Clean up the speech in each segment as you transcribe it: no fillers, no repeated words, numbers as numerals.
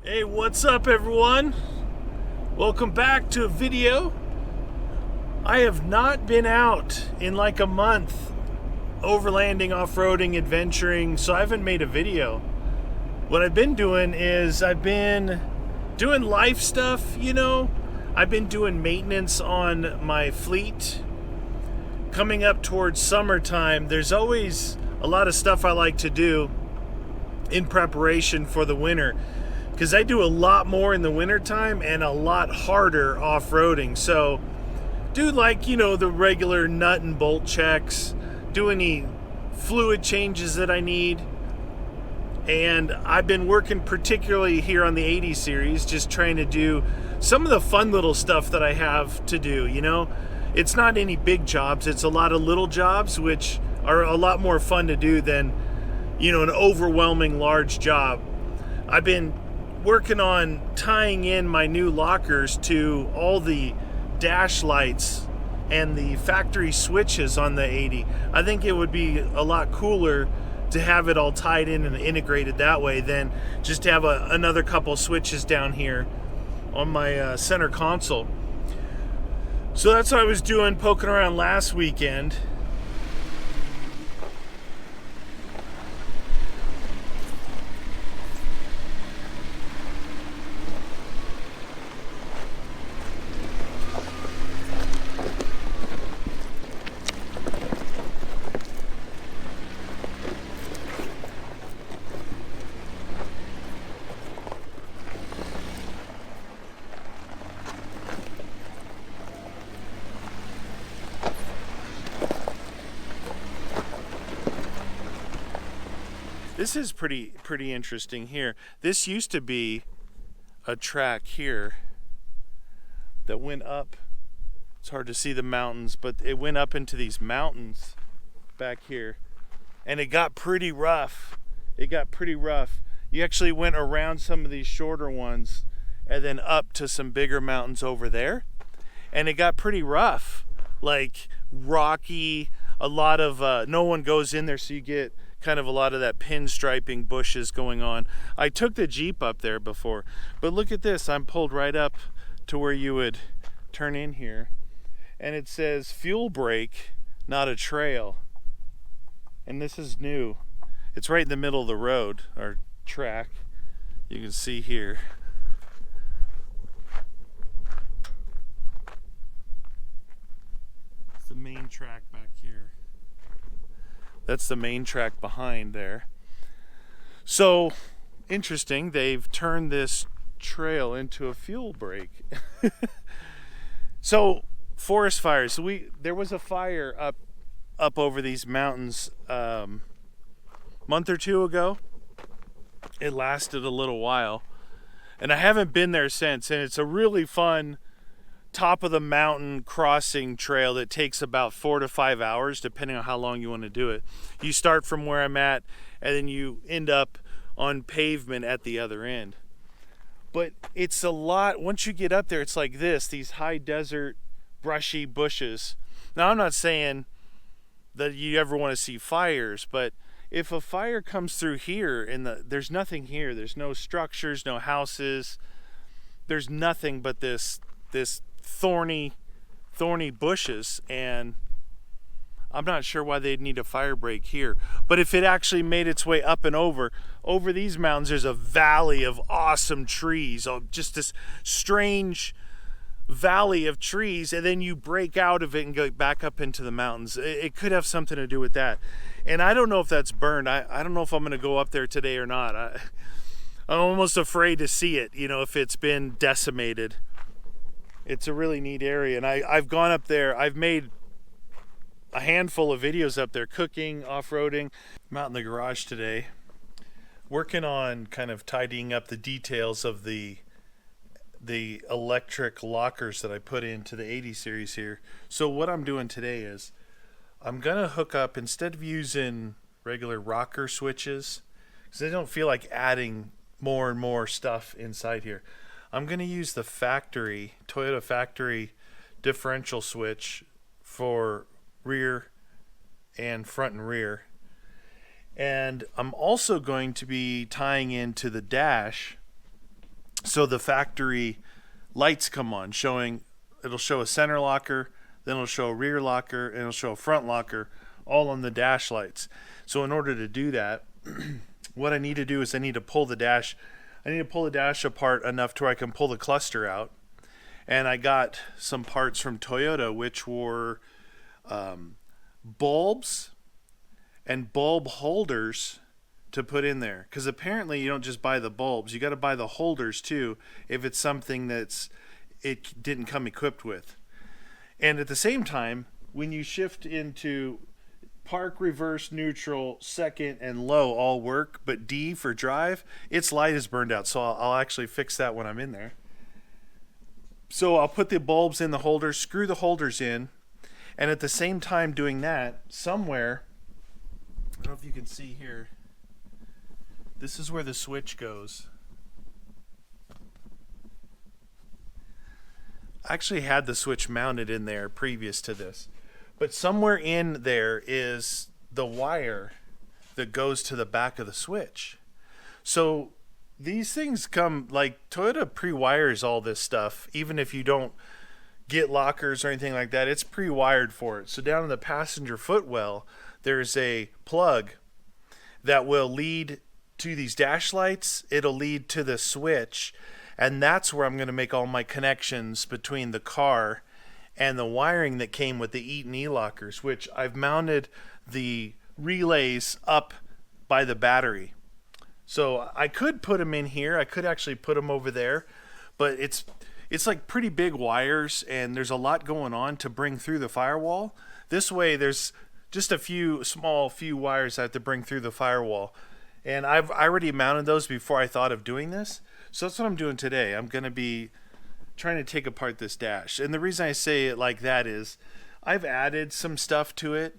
Hey, what's up everyone? Welcome back to a video. I have not been out in like a month overlanding, off-roading, adventuring, so I haven't made a video. What I've been doing is I've been doing life stuff, I've been doing maintenance on my fleet. Coming up towards summertime, there's always a lot of stuff I like to do in preparation for the winter, because I do a lot more in the wintertime and a lot harder off-roading. So do the regular nut and bolt checks, do any fluid changes that I need. And I've been working particularly here on the 80 series, just trying to do some of the fun little stuff that I have to do, It's not any big jobs, it's a lot of little jobs, which are a lot more fun to do than, an overwhelming large job. I've been working on tying in my new lockers to all the dash lights and the factory switches on the 80. I think it would be a lot cooler to have it all tied in and integrated that way than just to have another couple switches down here on my center console. So that's what I was doing, poking around last weekend. This is pretty interesting here. This used to be a track here that went up. It's hard to see the mountains, but it went up into these mountains back here. And it got pretty rough. You actually went around some of these shorter ones and then up to some bigger mountains over there. And it got pretty rough, like rocky, a lot of, no one goes in there, so you get kind of a lot of that pinstriping bushes going on. I took the Jeep up there before, but look at this. I'm pulled right up to where you would turn in here, and it says fuel break, not a trail. And this is new. It's right in the middle of the road, or track. You can see here. It's the main track back here. That's the main track behind there. So interesting, they've turned this trail into a fuel break. So forest fires. So there was a fire up over these mountains month or two ago. It lasted a little while, and I haven't been there since. And it's a really fun top of the mountain crossing trail that takes about 4 to 5 hours, depending on how long you want to do it. You start from where I'm at, and then you end up on pavement at the other end. But it's a lot. Once you get up there, it's like these high desert, brushy bushes. Now, I'm not saying that you ever want to see fires, but if a fire comes through here, there's nothing here. There's no structures, no houses. There's nothing but this thorny bushes, and I'm not sure why they'd need a fire break here. But if it actually made its way up and over these mountains, there's a valley of awesome trees, just this strange valley of trees, and then you break out of it and go back up into the mountains. It could have something to do with that, and I don't know if that's burned. I don't know if I'm going to go up there today or not. I'm almost afraid to see it, if it's been decimated. It's a really neat area, and I've gone up there. I've made a handful of videos up there, cooking, off-roading. I'm out in the garage today, working on kind of tidying up the details of the electric lockers that I put into the 80 series here. So what I'm doing today is I'm gonna hook up, instead of using regular rocker switches, because I don't feel like adding more and more stuff inside here, I'm going to use the Toyota factory differential switch for rear and front and rear. And I'm also going to be tying into the dash So the factory lights come on, it'll show a center locker, then it'll show a rear locker, and it'll show a front locker, all on the dash lights. So in order to do that, what I need to do is I need to pull the dash apart enough to where I can pull the cluster out. And I got some parts from Toyota, which were bulbs and bulb holders to put in there. Because apparently you don't just buy the bulbs, you got to buy the holders too if it's something it didn't come equipped with. And at the same time, when you shift into park, reverse, neutral, second, and low all work, but D for drive, its light is burned out. So I'll actually fix that when I'm in there. So I'll put the bulbs in the holders, screw the holders in, and at the same time doing that, somewhere, I don't know if you can see here, this is where the switch goes. I actually had the switch mounted in there previous to this, but somewhere in there is the wire that goes to the back of the switch. So these things come, like, Toyota pre-wires all this stuff. Even if you don't get lockers or anything like that, it's pre-wired for it. So down in the passenger footwell, there's a plug that will lead to these dash lights. It'll lead to the switch, and that's where I'm going to make all my connections between the car and the wiring that came with the Eaton e-lockers, which I've mounted the relays up by the battery. So I could put them in here. I could actually put them over there, but it's like pretty big wires, and there's a lot going on to bring through the firewall. This way, there's just a few wires I have to bring through the firewall, and I already mounted those before I thought of doing this. So that's what I'm doing today. I'm going to be trying to take apart this dash, and the reason I say it like that is I've added some stuff to it,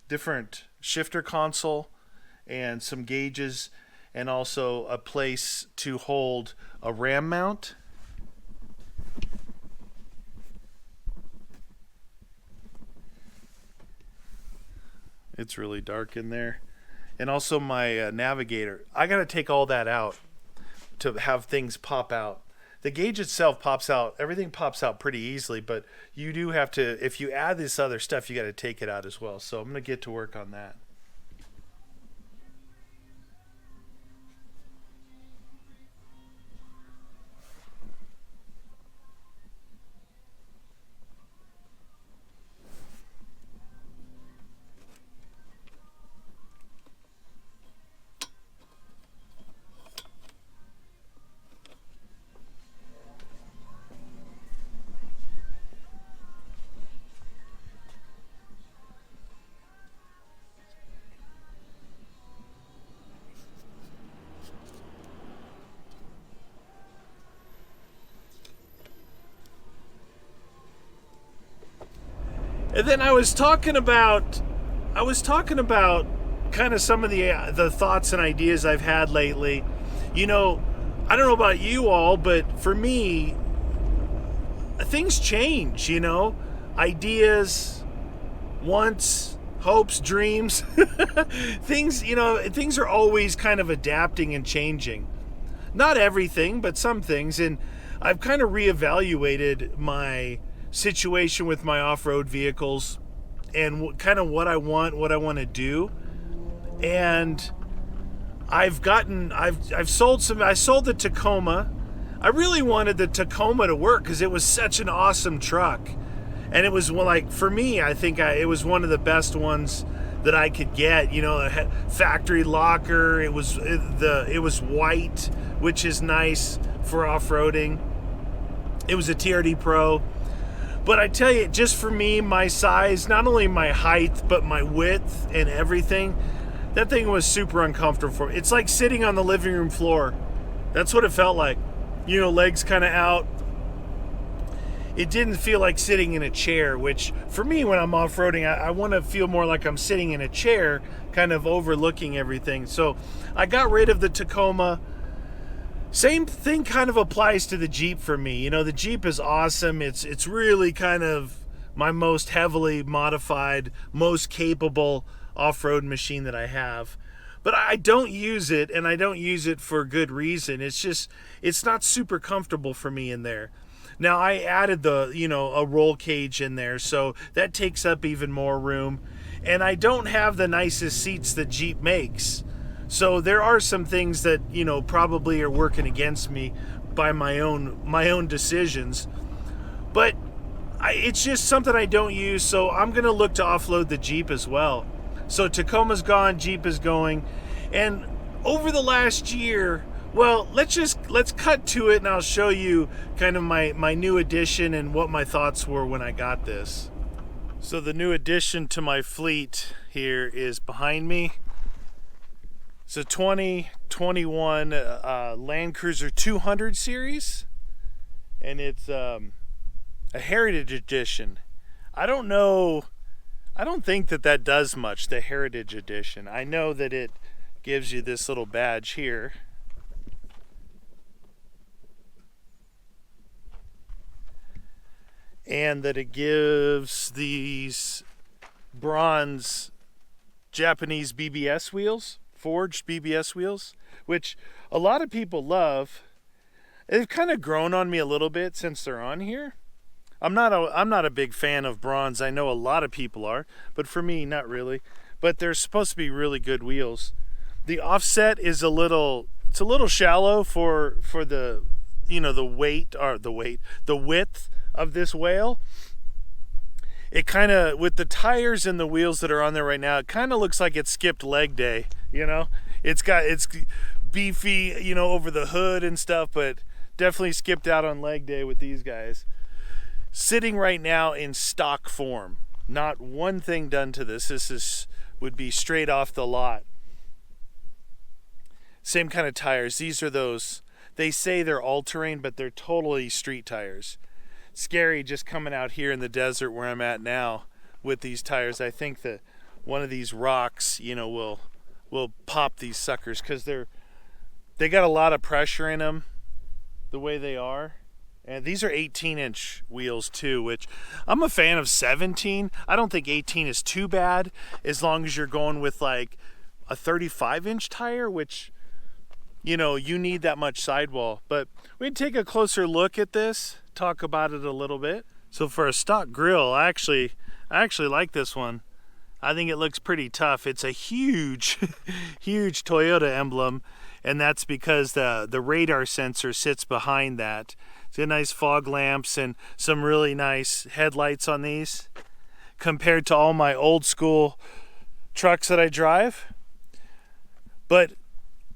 different shifter console, and some gauges, and also a place to hold a ram mount. It's really dark in there. And also my navigator. I got to take all that out to have things pop out. The gauge itself pops out. Everything pops out pretty easily, but you do have to, if you add this other stuff, you got to take it out as well. So I'm going to get to work on that. And then I was talking about kind of some of the thoughts and ideas I've had lately. You know, I don't know about you all, but for me, things change, you know, ideas, wants, hopes, dreams, things are always kind of adapting and changing. Not everything, but some things. And I've kind of reevaluated my situation with my off-road vehicles and kind of what I want to do. And I sold the Tacoma. I really wanted the Tacoma to work because it was such an awesome truck. And it was, like, for me, I think it was one of the best ones that I could get. You know, a factory locker. It was white, which is nice for off-roading. It was a TRD Pro. But I tell you, just for me, my size, not only my height, but my width and everything, that thing was super uncomfortable for me. It's like sitting on the living room floor. That's what it felt like. You know, legs kind of out. It didn't feel like sitting in a chair, which for me, when I'm off-roading, I want to feel more like I'm sitting in a chair, kind of overlooking everything. So I got rid of the Tacoma. Same thing kind of applies to the Jeep for me. You know, the Jeep is awesome. It's really kind of my most heavily modified, most capable off-road machine that I have. but I don't use it, and I don't use it for good reason. It's not super comfortable for me in there. Now I added a roll cage in there, so that takes up even more room. And I don't have the nicest seats that Jeep makes. So there are some things that, probably are working against me by my own decisions. But it's just something I don't use, so I'm going to look to offload the Jeep as well. So Tacoma's gone, Jeep is going. And over the last year, well, let's cut to it, and I'll show you kind of my new addition and what my thoughts were when I got this. So the new addition to my fleet here is behind me. It's a 2021 Land Cruiser 200 series, and it's a Heritage Edition. I don't think that does much, the Heritage Edition. I know that it gives you this little badge here. And that it gives these bronze Japanese BBS wheels, forged BBS wheels, which a lot of people love. They've kind of grown on me a little bit since they're on here. I'm not a big fan of bronze. I know a lot of people are, but for me, not really. But they're supposed to be really good wheels. The offset is a little shallow for the the width of this whale. It kind of, with the tires and the wheels that are on there right now, it kind of looks like it skipped leg day. It's beefy, over the hood and stuff, but definitely skipped out on leg day with these guys. Sitting right now in stock form, not one thing done to this. This would be straight off the lot. Same kind of tires. These are those, they say they're all-terrain, but they're totally street tires. Scary just coming out here in the desert where I'm at now with these tires. I think that one of these rocks, will pop these suckers, because they got a lot of pressure in them the way they are. And these are 18-inch wheels too, which I'm a fan of 17. I don't think 18 is too bad as long as you're going with like a 35-inch tire, which you need that much sidewall. But we can take a closer look at this, talk about it a little bit. So for a stock grill, I actually like this one. I think it looks pretty tough. It's a huge huge Toyota emblem, and that's because the radar sensor sits behind that. It's got nice fog lamps and some really nice headlights on these compared to all my old school trucks that I drive. But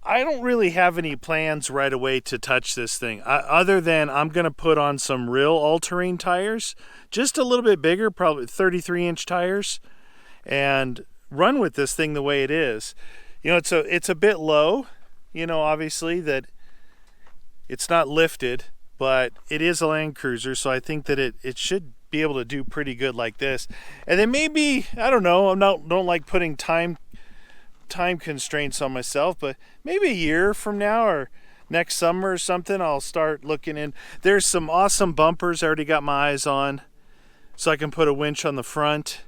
I don't really have any plans right away to touch this thing, other than I'm going to put on some real all-terrain tires, just a little bit bigger, probably 33-inch tires, and run with this thing the way it is. It's a bit low, obviously that it's not lifted, but it is a Land Cruiser, so I think that it should be able to do pretty good like this. And then maybe, I don't know, don't like putting time constraints on myself, but maybe a year from now or next summer or something, I'll start looking in. There's some awesome bumpers I already got my eyes on, so I can put a winch on the front,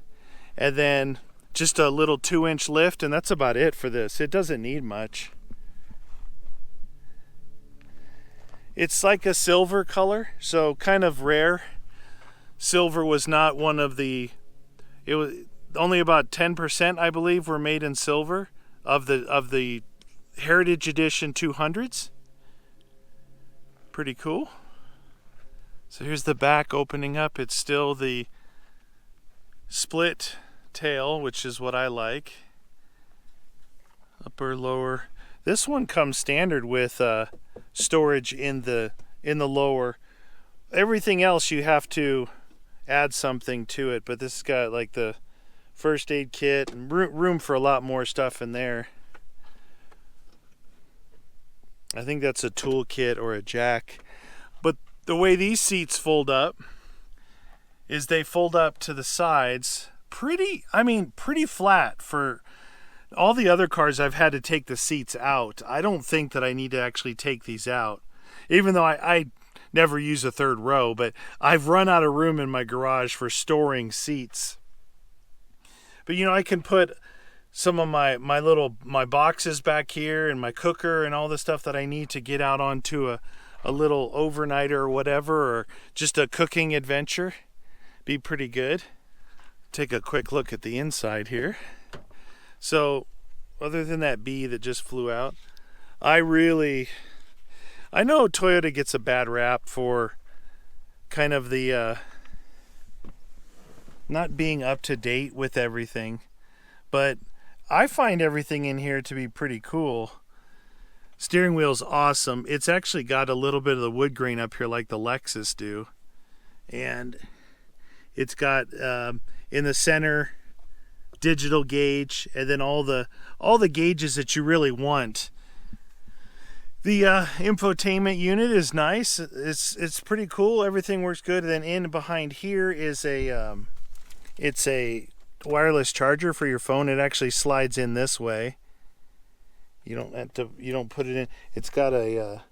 and then just a little 2-inch lift, and that's about it for this. It doesn't need much. It's like a silver color, so kind of rare. Silver was not one of it was only about 10%, I believe, were made in silver of the Heritage Edition 200s. Pretty cool. So here's the back opening up. It's still the split tail, which is what I like. Upper, lower. This one comes standard with storage in the lower. Everything else you have to add something to it, but this has got like the first aid kit and room for a lot more stuff in there. I think that's a tool kit or a jack. But the way these seats fold up is they fold up to the sides pretty flat. For all the other cars I've had to take the seats out. I don't think that I need to actually take these out, even though I never use a third row, but I've run out of room in my garage for storing seats. But I can put some of my boxes back here and my cooker and all the stuff that I need to get out onto a little overnighter or whatever, or just a cooking adventure. Be pretty good. Take a quick look at the inside here. So other than that bee that just flew out, I know Toyota gets a bad rap for kind of the not being up to date with everything, but I find everything in here to be pretty cool. Steering wheel's awesome. It's actually got a little bit of the wood grain up here like the Lexus do, and it's got in the center digital gauge, and then all the gauges that you really want. The infotainment unit is nice. It's pretty cool. Everything works good. And then in behind here is it's a wireless charger for your phone. It actually slides in this way. You don't put it in. It's got a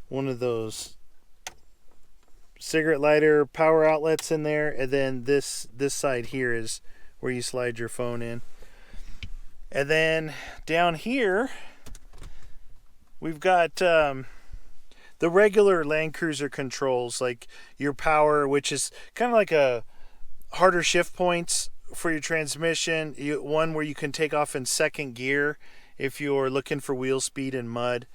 one of those cigarette lighter power outlets in there, and then this side here is where you slide your phone in. And then down here we've got the regular Land Cruiser controls, like your power, which is kind of like a harder shift points for your transmission. One where you can take off in second gear if you're looking for wheel speed in mud.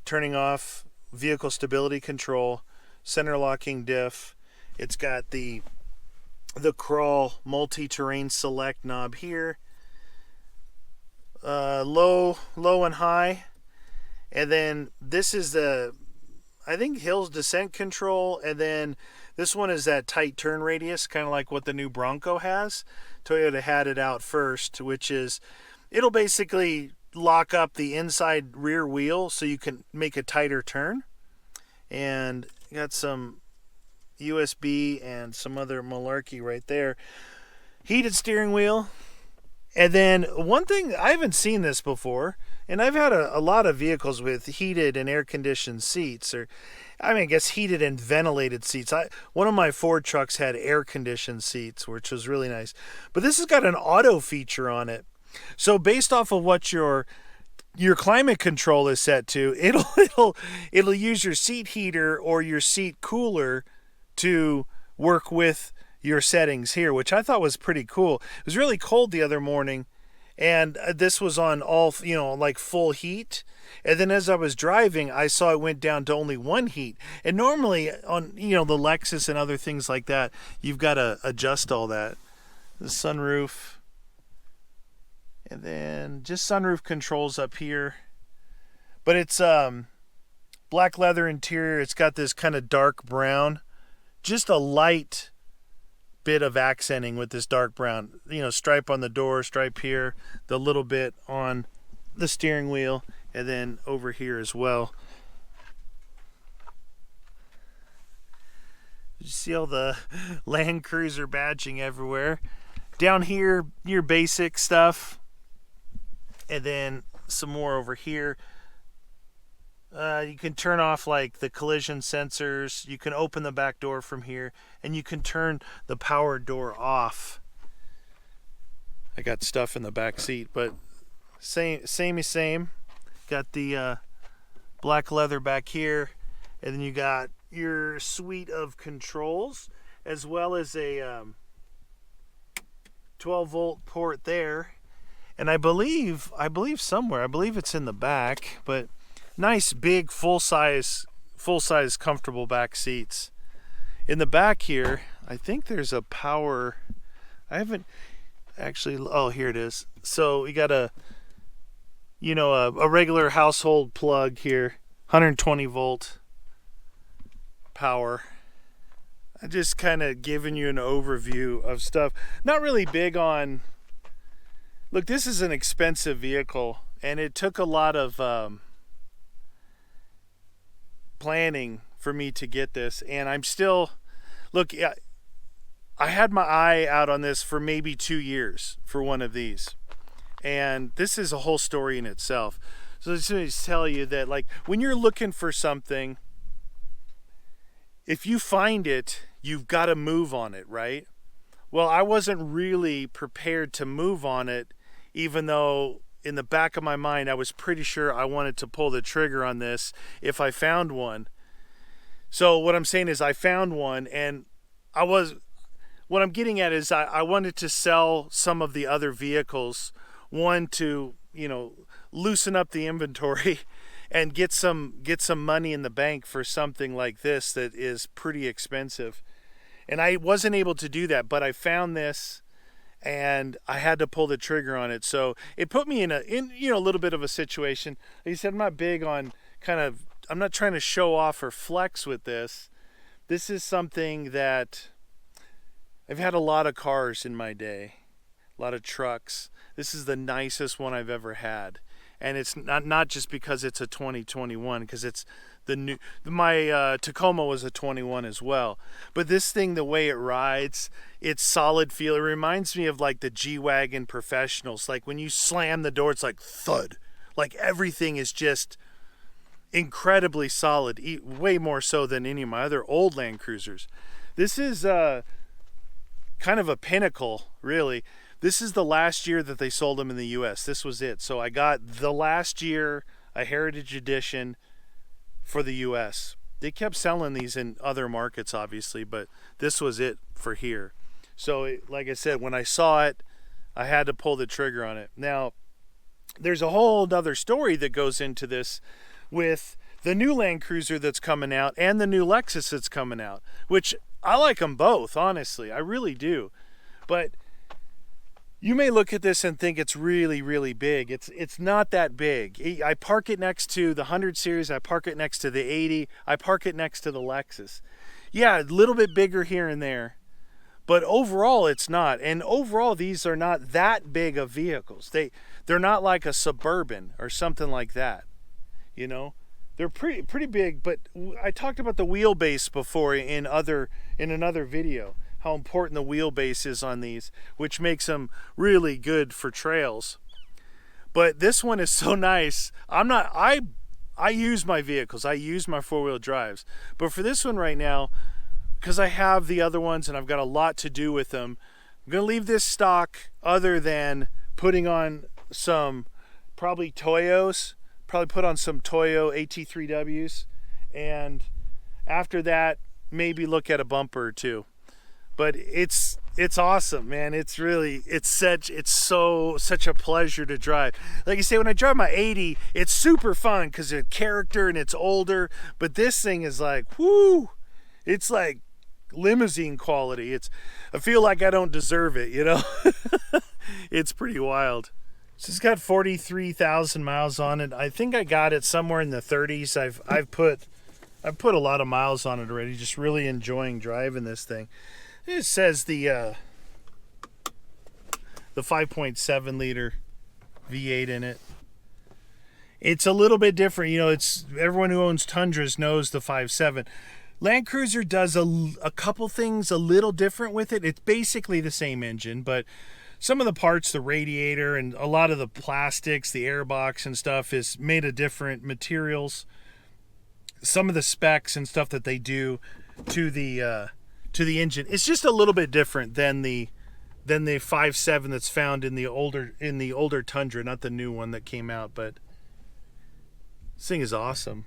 Turning off vehicle stability control, center locking diff. It's got the crawl multi-terrain select knob here. Low and high. And then this is I think Hill's descent control, and then this one is that tight turn radius, kind of like what the new Bronco has. Toyota had it out first, which is, it'll basically lock up the inside rear wheel so you can make a tighter turn. And got some USB and some other malarkey right there. Heated steering wheel. And then one thing, I haven't seen this before, and I've had a lot of vehicles with heated and air-conditioned seats, I guess heated and ventilated seats. One of my Ford trucks had air-conditioned seats, which was really nice. But this has got an auto feature on it. So based off of what your climate control is set to, it'll use your seat heater or your seat cooler to work with your settings here, which I thought was pretty cool. It was really cold the other morning, and this was on all, like full heat. And then as I was driving, I saw it went down to only one heat. And normally on, the Lexus and other things like that, you've got to adjust all that. The sunroof. And then just sunroof controls up here. But it's black leather interior. It's got this kind of dark brown. Just a light bit of accenting with this dark brown. Stripe on the door, stripe here, the little bit on the steering wheel, and then over here as well. You see all the Land Cruiser badging everywhere. Down here, your basic stuff. And then some more over here. You can turn off like the collision sensors. You can open the back door from here, and you can turn the power door off. I got stuff in the back seat, but same. Got the black leather back here, and then you got your suite of controls, as well as a 12-volt port there. And I believe somewhere, it's in the back, but nice big full size comfortable back seats. In the back here, I think there's a power. I haven't actually. Oh, here it is. So we got a regular household plug here, 120 volt power. I'm just kind of giving you an overview of stuff. Not really big on. Look, this is an expensive vehicle, and it took a lot of planning for me to get this, and I'm still, I had my eye out on this for maybe 2 years for one of these, and this is a whole story in itself. So I just want to tell you that, like, when you're looking for something, if you find it, you've got to move on it, right? Well, I wasn't really prepared to move on it even though in the back of my mind I was pretty sure I wanted to pull the trigger on this if I found one. So what I'm saying is I found one, and what I'm getting at is I wanted to sell some of the other vehicles, one to, loosen up the inventory and get some money in the bank for something like this that is pretty expensive. And I wasn't able to do that, but I found this and I had to pull the trigger on it. So it put me in a little bit of a situation. Like I said, I'm not big on I'm not trying to show off or flex with this. This is something that I've had a lot of cars in my day, a lot of trucks. This is the nicest one I've ever had. And it's not just because it's a 2021, because it's the new. My Tacoma was a 21 as well. But this thing, the way it rides, it's solid feel. It reminds me of like the G-Wagon Professionals. Like when you slam the door, it's like thud. Like everything is just incredibly solid, way more so than any of my other old Land Cruisers. This is kind of a pinnacle, really. This is the last year that they sold them in the U.S. This was it. So I got the last year a Heritage Edition for the U.S. They kept selling these in other markets, obviously, but this was it for here. So, like I said, when I saw it, I had to pull the trigger on it. Now, there's a whole other story that goes into this with the new Land Cruiser that's coming out and the new Lexus that's coming out, which I like them both, honestly. I really do. But you may look at this and think it's really, really big. It's not that big. I park it next to the 100 series. I park it next to the 80. I park it next to the Lexus. Yeah, a little bit bigger here and there. But overall, it's not. And overall, these are not that big of vehicles. They're not like a Suburban or something like that. They're pretty big. But I talked about the wheelbase before in another video. How important the wheelbase is on these, which makes them really good for trails. But this one is so nice. I use my vehicles. I use my four-wheel drives. But for this one right now, because I have the other ones and I've got a lot to do with them, I'm going to leave this stock other than putting on some probably Toyos. Probably put on some Toyo AT3Ws. And after that, maybe look at a bumper or two. But it's awesome, man. It's such a pleasure to drive. Like I say, when I drive my 80, it's super fun because of character and it's older. But this thing is like, whoo! It's like limousine quality. I feel like I don't deserve it, It's pretty wild. So it's got 43,000 miles on it. I think I got it somewhere in the 30s. I've put a lot of miles on it already. Just really enjoying driving this thing. It says the 5.7 liter V8 in it. It's a little bit different. It's everyone who owns Tundras knows the 5.7. Land Cruiser does a couple things a little different with it. It's basically the same engine, but some of the parts, the radiator and a lot of the plastics, the airbox and stuff is made of different materials. Some of the specs and stuff that they do to the engine, it's just a little bit different than the 5.7 that's found in the older Tundra, not the new one that came out. But this thing is awesome.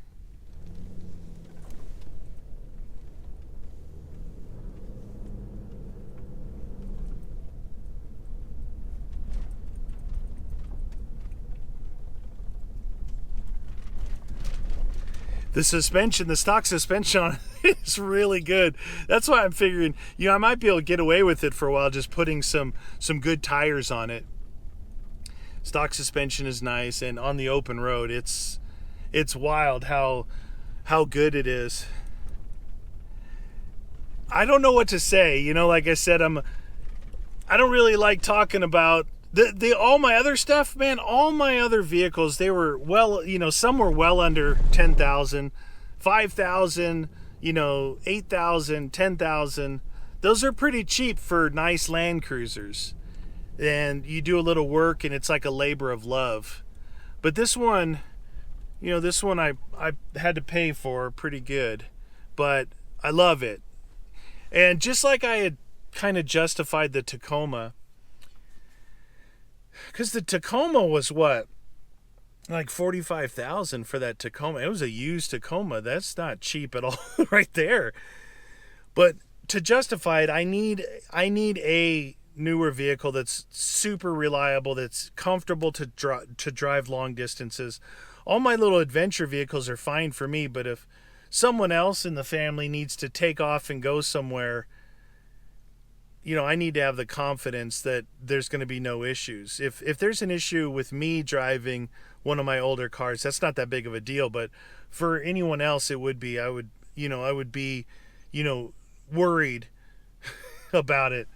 The stock suspension on it is really good. That's why I'm figuring, I might be able to get away with it for a while, just putting some good tires on it. Stock suspension is nice, and on the open road, it's wild how good it is. I don't know what to say. Like I said, I don't really like talking about all my other stuff, man. All my other vehicles, they were some were well under 10,000, 5,000, 8,000, 10,000. Those are pretty cheap for nice Land Cruisers. And you do a little work and it's like a labor of love. But this one, I had to pay for pretty good, but I love it. And just like I had kind of justified the Tacoma, Because the Tacoma was what, like 45,000 for that Tacoma. It was a used Tacoma. That's not cheap at all, right there. But to justify it, I need a newer vehicle that's super reliable, that's comfortable to drive long distances. All my little adventure vehicles are fine for me, but if someone else in the family needs to take off and go somewhere, I need to have the confidence that there's going to be no issues. If there's an issue with me driving one of my older cars, that's not that big of a deal, but for anyone else it would be. I would be, worried about it.